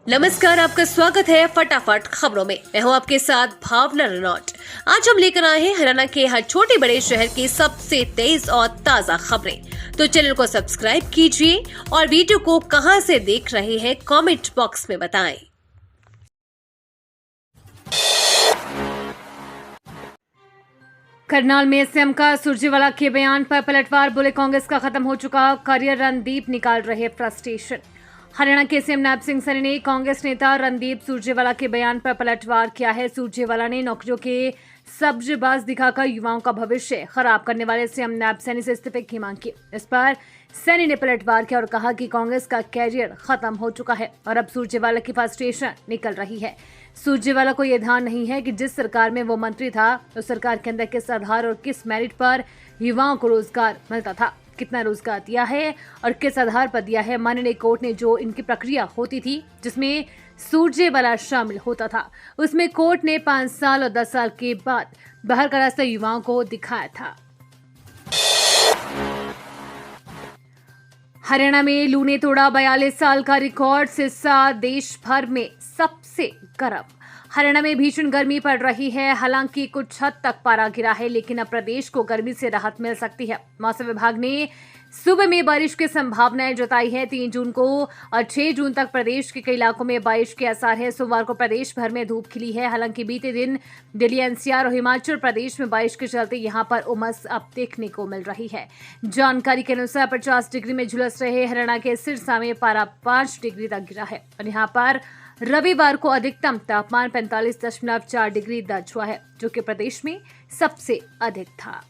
नमस्कार, आपका स्वागत है फटाफट खबरों में। मैं हूं आपके साथ भावना रनौट। आज हम लेकर आए हैं हरियाणा के हर छोटे बड़े शहर की सबसे तेज और ताजा खबरें। तो चैनल को सब्सक्राइब कीजिए और वीडियो को कहां से देख रहे हैं कमेंट बॉक्स में बताएं। करनाल में सीएम का सुरजेवाला के बयान पर पलटवार, बोले कांग्रेस का खत्म हो चुका करियर, रणदीप निकाल रहे फ्रस्ट्रेशन। हरियाणा के सीएम नायब सिंह सैनी ने कांग्रेस नेता रणदीप सुरजेवाला के बयान पर पलटवार किया है। सुरजेवाला ने नौकरियों के सब्जबाज दिखाकर युवाओं का भविष्य खराब करने वाले सीएम नायब सैनी से इस्तीफे की मांग की। इस पर सैनी ने पलटवार किया और कहा कि कांग्रेस का कैरियर खत्म हो चुका है और अब सुरजेवाला की फ्रस्ट्रेशन निकल रही है। सुरजेवाला को यह ध्यान नहीं है कि जिस सरकार में वो मंत्री था उस सरकार के अंदर किस आधार और किस मेरिट पर युवाओं को रोजगार मिलता था, कितना रोजगार दिया है और किस आधार पर दिया है। माननीय कोर्ट ने जो इनकी प्रक्रिया होती थी जिसमें सुरजेवाला शामिल होता था, उसमें कोर्ट ने 5 साल और 10 साल के बाद बाहर का रास्ता युवाओं को दिखाया था। हरियाणा में लू ने तोड़ा 42 साल का रिकॉर्ड, सिरसा देश भर में सबसे गर्म। हरियाणा में भीषण गर्मी पड़ रही है। हालांकि कुछ हद तक पारा गिरा है, लेकिन अब प्रदेश को गर्मी से राहत मिल सकती है। मौसम विभाग ने सुबह में बारिश की संभावनाएं जताई है। 3 जून को और 6 जून तक प्रदेश के कई इलाकों में बारिश के आसार है। सोमवार को प्रदेश भर में धूप खिली है। हालांकि बीते दिन दिल्ली, एनसीआर और हिमाचल प्रदेश में बारिश के चलते यहां पर उमस अब देखने को मिल रही है। जानकारी के अनुसार 50 डिग्री में झुलस रहे हरियाणा के सिरसा में पारा 5 डिग्री तक गिरा है और यहां पर रविवार को अधिकतम तापमान 45.4 डिग्री दर्ज हुआ है, जो कि प्रदेश में सबसे अधिक था।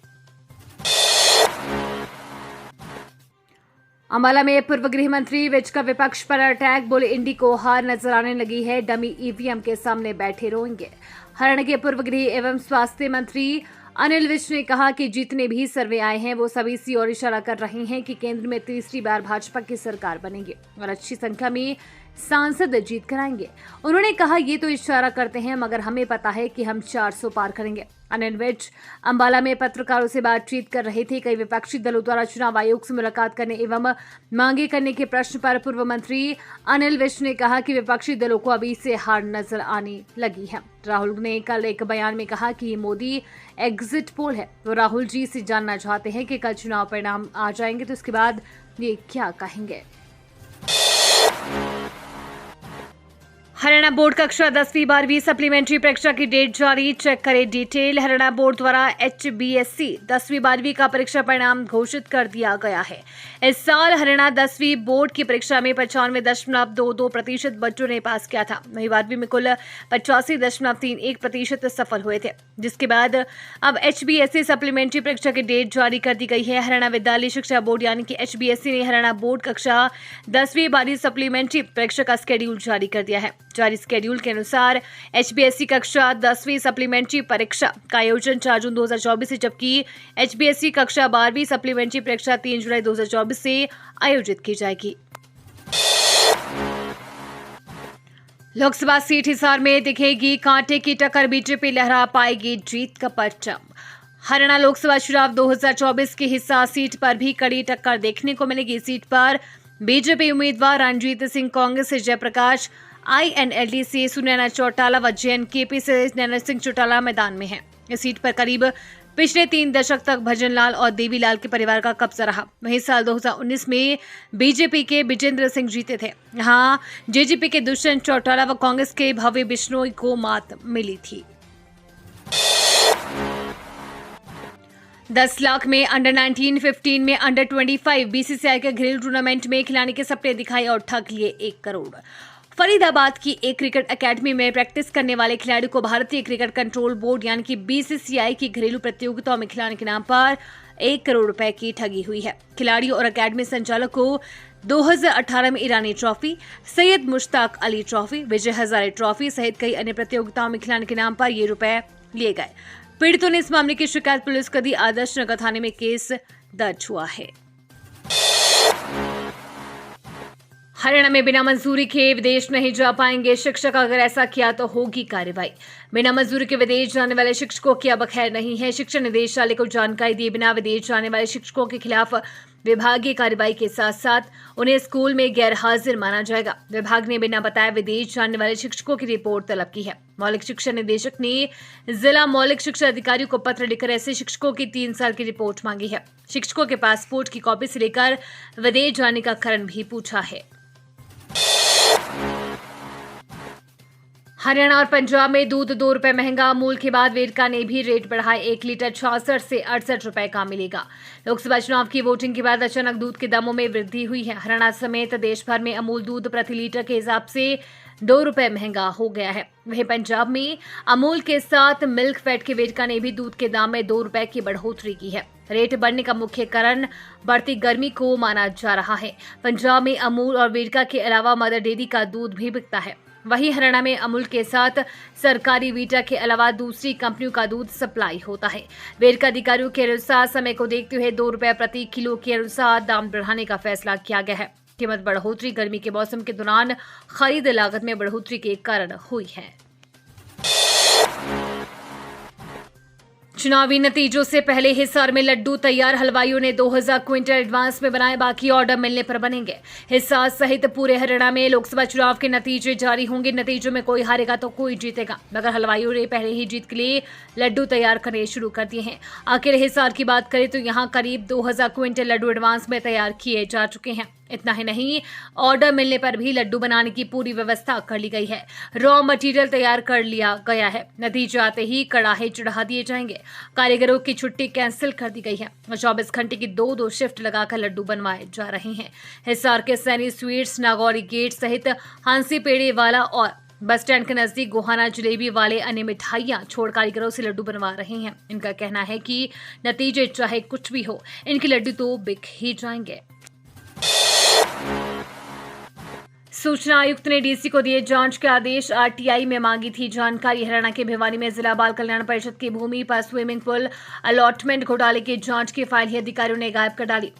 अंबाला में पूर्व गृह मंत्री विज का विपक्ष पर अटैक, बोले इंडी को हार नजर आने लगी है, डमी ईवीएम के सामने बैठे रोएंगे। हरियाणा के पूर्व गृह एवं स्वास्थ्य मंत्री अनिल विज ने कहा कि जितने भी सर्वे आए हैं वो सभी इसी ओर इशारा कर रहे हैं कि केंद्र में तीसरी बार भाजपा की सरकार बनेगी और अच्छी संख्या में सांसद जीत कर आएंगे। उन्होंने कहा ये तो इशारा करते हैं मगर हमें पता है कि हम 400 पार करेंगे। अनिल विज अंबाला में पत्रकारों से बातचीत कर रहे थे। कई विपक्षी दलों द्वारा चुनाव आयोग से मुलाकात करने एवं मांगे करने के प्रश्न पर पूर्व मंत्री अनिल विज ने कहा कि विपक्षी दलों को अभी से हार नजर आने लगी है। राहुल ने कल एक बयान में कहा कि ये मोदी एग्जिट पोल है। वो राहुल जी से जानना चाहते हैं कि कल चुनाव परिणाम आ जाएंगे तो उसके बाद ये क्या कहेंगे। हरियाणा बोर्ड कक्षा 10वीं 12वीं सप्लीमेंट्री परीक्षा की डेट जारी, चेक करें डिटेल। हरियाणा बोर्ड द्वारा HBSC 10वीं 12वीं का परीक्षा परिणाम घोषित कर दिया गया है। इस साल हरियाणा 10वीं बोर्ड की परीक्षा में 95.22% बच्चों ने पास किया था। वहीं 12वीं में कुल 85.31% सफल हुए थे, जिसके बाद अब HBSC सप्लीमेंट्री परीक्षा की डेट जारी कर दी गई है। हरियाणा विद्यालय शिक्षा बोर्ड यानी कि HBSC ने हरियाणा बोर्ड कक्षा 10वीं 12वीं सप्लीमेंट्री परीक्षा का शेड्यूल जारी कर दिया है। जारी शेड्यूल के अनुसार HBSC कक्षा 10वीं सप्लीमेंट्री परीक्षा का आयोजन 4 जून 2024 से, जबकि HBSC कक्षा 12वीं सप्लीमेंट्री परीक्षा 3 जुलाई 2024 से आयोजित की जाएगी। लोकसभा सीट हिसार में दिखेगी कांटे की टक्कर, बीजेपी लहरा पाएगी जीत का परचम। हरियाणा लोकसभा चुनाव 2024 की हिसार सीट पर भी कड़ी टक्कर देखने को मिलेगी। सीट पर बीजेपी उम्मीदवार रणजीत सिंह, कांग्रेस से जयप्रकाश, INLD से सुनैना चौटाला व JNKP से नैना सिंह चौटाला मैदान में हैं। इस सीट पर करीब पिछले 3 दशक तक भजनलाल और देवीलाल के परिवार का कब्जा रहा। वहीं साल 2019 में बीजेपी के विजेंद्र सिंह जीते थे। यहाँ JJP के दुष्यंत चौटाला व कांग्रेस के भव्य बिश्नोई को मात मिली थी। 10 लाख में अंडर 19, 15 में अंडर 25 BCCI के घरेलू टूर्नामेंट में खिलाने के सपने दिखाए और ठग लिए 1 करोड़। फरीदाबाद की एक क्रिकेट एकेडमी में प्रैक्टिस करने वाले खिलाड़ी को भारतीय क्रिकेट कंट्रोल बोर्ड यानी कि BCCI की घरेलू प्रतियोगिताओं में खिलाने के नाम पर 1 करोड़ रुपए की ठगी हुई है। खिलाड़ियों और एकेडमी संचालक को 2018 में ईरानी trophy, Syed Mushtaq Ali trophy, Vijay Hazare trophy सहित कई अन्य प्रतियोगिताओं में खिलाने के नाम पर ये रुपए लिए गए। पीड़ितों ने इस मामले की शिकायत पुलिस को दी। आदर्श नगर थाने में केस दर्ज हुआ है। हरियाणा में बिना मंजूरी के विदेश नहीं जा पाएंगे शिक्षक, अगर ऐसा किया तो होगी कार्रवाई। बिना मंजूरी के विदेश जाने वाले शिक्षकों की अब खैर नहीं है। शिक्षा निदेशालय को जानकारी दिए बिना विदेश जाने वाले शिक्षकों के खिलाफ विभागीय कार्रवाई के साथ साथ उन्हें स्कूल में गैर हाजिर माना जाएगा। विभाग ने बिना बताए विदेश जाने वाले शिक्षकों की रिपोर्ट तलब की है। मौलिक शिक्षा निदेशक ने जिला मौलिक शिक्षा अधिकारियों को पत्र लिखकर ऐसे शिक्षकों की 3 साल की रिपोर्ट मांगी है। शिक्षकों के पासपोर्ट की कॉपी से लेकर विदेश जाने का कारण भी पूछा है। हरियाणा और पंजाब में दूध 2 रुपए महंगा। अमूल के बाद वेरका ने भी रेट बढ़ाए। 1 लीटर 66 से 68 रुपए का मिलेगा। लोकसभा चुनाव की वोटिंग के बाद अचानक दूध के दामों में वृद्धि हुई है। हरियाणा समेत देश भर में अमूल दूध प्रति लीटर के हिसाब से 2 रुपए महंगा हो गया है। वहीं पंजाब में अमूल के साथ मिल्क फेड के वेरका ने भी दूध के दाम में 2 रुपए की बढ़ोतरी की है। रेट बढ़ने का मुख्य कारण बढ़ती गर्मी को माना जा रहा है। पंजाब में अमूल और वेरका के अलावा मदर डेयरी का दूध भी बिकता है। वहीं हरियाणा में अमूल के साथ सरकारी वीटा के अलावा दूसरी कंपनियों का दूध सप्लाई होता है। वेरका अधिकारियों के अनुसार समय को देखते हुए 2 रुपए प्रति किलो के अनुसार दाम बढ़ाने का फैसला किया गया है। कीमत बढ़ोतरी गर्मी के मौसम के दौरान खरीद लागत में बढ़ोतरी के कारण हुई है। चुनावी नतीजों से होले हिसार में लड्डू तैयार। हलवाइयों ने 2000 क्विंटल एडवांस में बनाए, बाकी ऑर्डर मिलने पर बनेंगे। हिसार सहित पूरे हरियाणा में लोकसभा चुनाव के नतीजे जारी होंगे। नतीजों में कोई हारेगा तो कोई जीतेगा, मगर हलवाइयों ने पहले ही जीत के लिए लड्डू तैयार करने शुरू कर दिए हैं। अकेले हिसार की बात करें तो यहाँ करीब 2000 क्विंटल लड्डू एडवांस में तैयार किए जा चुके हैं। इतना ही नहीं, ऑर्डर मिलने पर भी लड्डू बनाने की पूरी व्यवस्था कर ली गई है। रॉ मटेरियल तैयार कर लिया गया है। नतीजे आते ही कड़ाहे चढ़ा दिए जाएंगे। कारीगरों की छुट्टी कैंसिल कर दी गई है। 24 घंटे की 2-2 शिफ्ट लगाकर लड्डू बनवाए जा रहे हैं। हिसार के सैनी स्वीट्स, नागौरी गेट सहित हांसी पेड़े वाला और बस स्टैंड के नजदीक गोहाना जलेबी वाले अन्य मिठाइयां छोड़ कारीगरों से लड्डू बनवा रहे हैं। इनका कहना है कि नतीजे चाहे कुछ भी हो, इनके लड्डू तो बिक ही जाएंगे। सूचना आयुक्त ने डीसी को दिए जांच के आदेश। आरटीआई में मांगी थी जानकारी। हरियाणा के भिवानी में जिला बाल कल्याण परिषद की भूमि पर स्विमिंग पूल अलॉटमेंट घोटाले की जांच की फाइल ही अधिकारियों ने गायब कर डाली।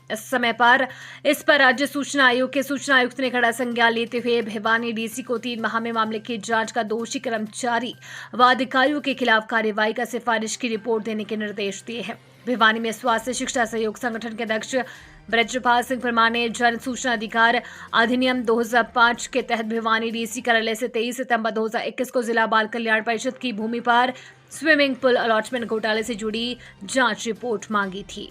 इस पर राज्य सूचना आयोग के सूचना आयुक्त ने कड़ा संज्ञान लेते हुए भिवानी डीसी को 3 माह में मामले की जांच का दोषी कर्मचारी व अधिकारियों के खिलाफ कार्रवाई का सिफारिश की रिपोर्ट देने के निर्देश दिए हैं। भिवानी में स्वास्थ्य शिक्षा सहयोग संगठन के अध्यक्ष ब्रजपाल सिंह परमार ने जन सूचना अधिकार अधिनियम 2005 के तहत भिवानी डीसी कार्यालय से 23 सितंबर 2021 को जिला बाल कल्याण परिषद की भूमि पर स्विमिंग पूल अलॉटमेंट घोटाले से जुड़ी जांच रिपोर्ट मांगी थी।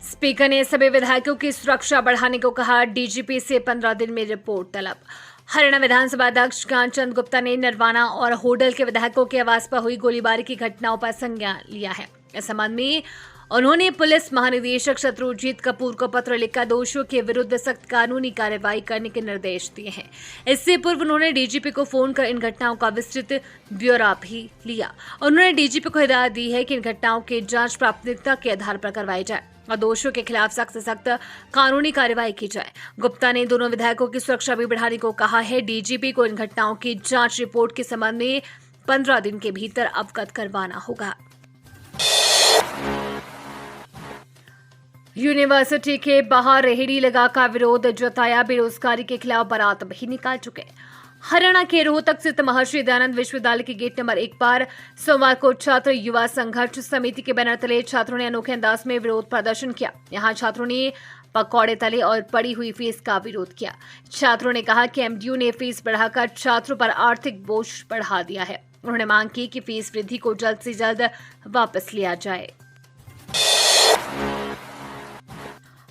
स्पीकर ने सभी विधायकों की सुरक्षा बढ़ाने को कहा। डीजीपी से 15 दिन में रिपोर्ट तलब। हरियाणा विधानसभा अध्यक्ष ज्ञानचंद गुप्ता ने नरवाना और होडल के विधायकों के आवास पर हुई गोलीबारी की घटनाओं पर संज्ञान लिया है। इस संबंध में उन्होंने पुलिस महानिदेशक शत्रुजीत कपूर को पत्र लिखकर दोषियों के विरुद्ध सख्त कानूनी कार्रवाई करने के निर्देश दिए हैं। इससे पूर्व उन्होंने डीजीपी को फोन कर इन घटनाओं का विस्तृत ब्यौरा भी लिया। उन्होंने डीजीपी को हिदायत दी है कि इन घटनाओं की जांच प्राथमिकता के आधार पर करवाई जाए और दोषियों के खिलाफ सख्त से सख्त कानूनी कार्रवाई की जाए। गुप्ता ने दोनों विधायकों की सुरक्षा भी बढ़ाने को कहा है। डीजीपी को इन घटनाओं की जांच रिपोर्ट के संबंध में 15 दिन के भीतर अवगत करवाना होगा। यूनिवर्सिटी के बाहर रेहड़ी लगाकर विरोध जताया। बेरोजगारी के खिलाफ बारात भी निकाल चुके। हरियाणा के रोहतक स्थित महर्षि दयानंद विश्वविद्यालय के गेट नंबर 1 पर सोमवार को छात्र युवा संघर्ष समिति के बैनर तले छात्रों ने अनोखे अंदाज में विरोध प्रदर्शन किया। यहां छात्रों ने पकौड़े तले और बढ़ी हुई फीस का विरोध किया। छात्रों ने कहा कि एमडीयू ने फीस बढ़ाकर छात्रों पर आर्थिक बोझ बढ़ा दिया है। उन्होंने मांग की कि फीस वृद्धि को जल्द से जल्द वापस लिया जाए।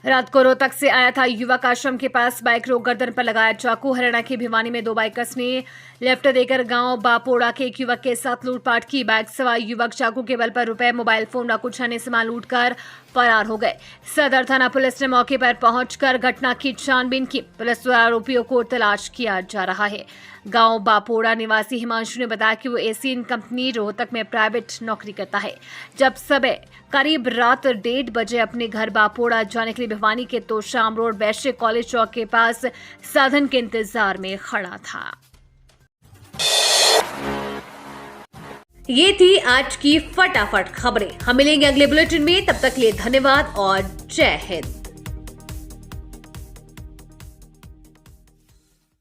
रात को रोहतक से आया था युवक आश्रम के पास बाइक रोक गर्दन पर लगाया चाकू। हरियाणा के भिवानी में 2 बाइकर्स ने लेफ्ट देकर गांव बापोड़ा के एक युवक के साथ लूटपाट की। बाइक सवार युवक चाकू के बल पर रुपए, मोबाइल फोन व कुछ अन्य सामान लूटकर फरार हो गए। सदर थाना पुलिस ने मौके पर पहुंचकर घटना की छानबीन की। पुलिस द्वारा आरोपियों को तलाश किया जा रहा है। गांव बापोड़ा निवासी हिमांशु ने बताया कि वो एशियन कंपनी रोहतक में प्राइवेट नौकरी करता है। जब सुबह करीब रात 1:30 बजे अपने घर बापोड़ा जाने के लिए भिवानी के तोशाम रोड वैश्य कॉलेज चौक के पास साधन के इंतजार में खड़ा था। ये थी आज की फटाफट खबरें। हम मिलेंगे अगले बुलेटिन में, तब तक के लिए धन्यवाद और जय हिंद।